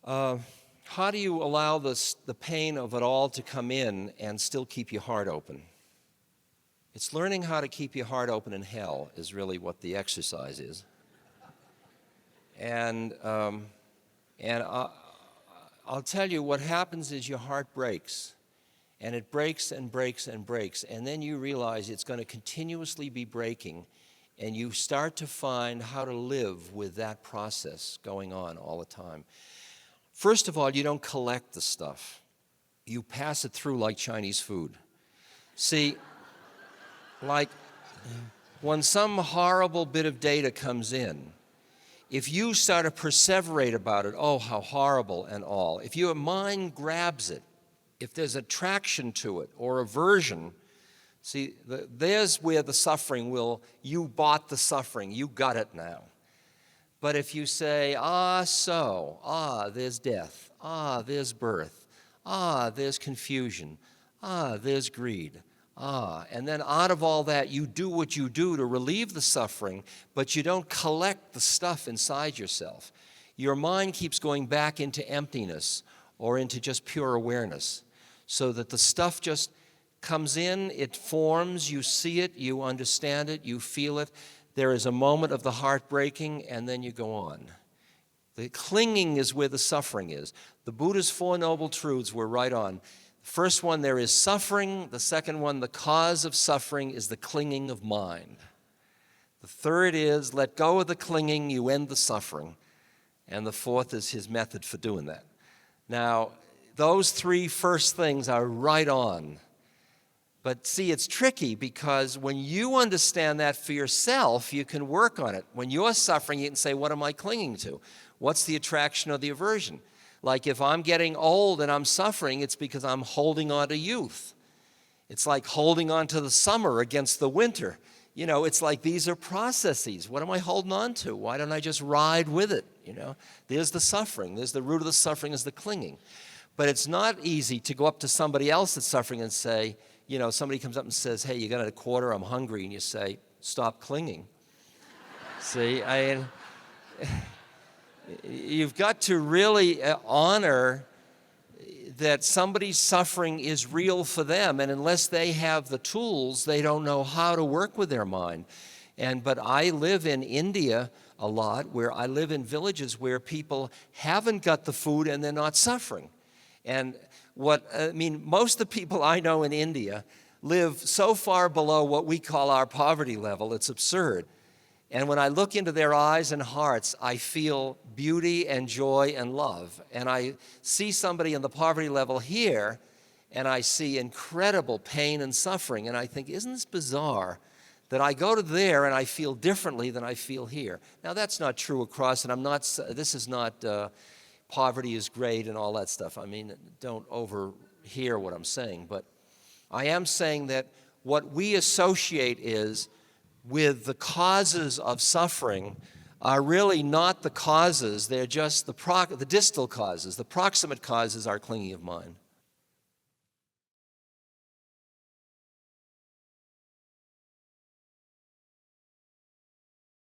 How do you allow the pain of it all to come in and still keep your heart open? It's learning how to keep your heart open in hell is really what the exercise is. And I'll tell you, what happens is your heart breaks. And it breaks and breaks and breaks. And then you realize it's going to continuously be breaking. And you start to find how to live with that process going on all the time. First of all, you don't collect the stuff. You pass it through like Chinese food. See, like when some horrible bit of data comes in, if you start to perseverate about it, oh, how horrible and all, if your mind grabs it, if there's attraction to it or aversion, see, there's where the suffering you bought the suffering, you got it now. But if you say, there's death, there's birth, there's confusion, there's greed, and then out of all that, you do what you do to relieve the suffering, but you don't collect the stuff inside yourself. Your mind keeps going back into emptiness or into just pure awareness, so that the stuff just comes in, it forms, you see it, you understand it, you feel it. There is a moment of the heart breaking, and then you go on. The clinging is where the suffering is. The Buddha's Four Noble Truths were right on. First one, there is suffering. The second one, the cause of suffering is the clinging of mind. The third is, let go of the clinging, you end the suffering. And the fourth is his method for doing that. Now, those three first things are right on. But see, it's tricky because when you understand that for yourself, you can work on it. When you're suffering, you can say, what am I clinging to? What's the attraction or the aversion? Like if I'm getting old and I'm suffering, it's because I'm holding on to youth. It's like holding on to the summer against the winter. You know, it's like these are processes. What am I holding on to? Why don't I just ride with it? You know, there's the suffering. There's the root of the suffering is the clinging. But it's not easy to go up to somebody else that's suffering and say, you know, somebody comes up and says, hey, you got a quarter, I'm hungry, and you say, stop clinging. See, you've got to really honor that somebody's suffering is real for them, and unless they have the tools, they don't know how to work with their mind. But I live in India a lot, where I live in villages where people haven't got the food and they're not suffering. And most of the people I know in India live so far below what we call our poverty level, it's absurd. And when I look into their eyes and hearts, I feel beauty and joy and love. And I see somebody in the poverty level here, and I see incredible pain and suffering. And I think, isn't this bizarre that I go to there and I feel differently than I feel here? Now, that's not true across, and this is not poverty is great and all that stuff. I mean, don't overhear what I'm saying. But I am saying that what we associate is with the causes of suffering are really not the causes. They're just the distal causes. The proximate causes are clinging of mind.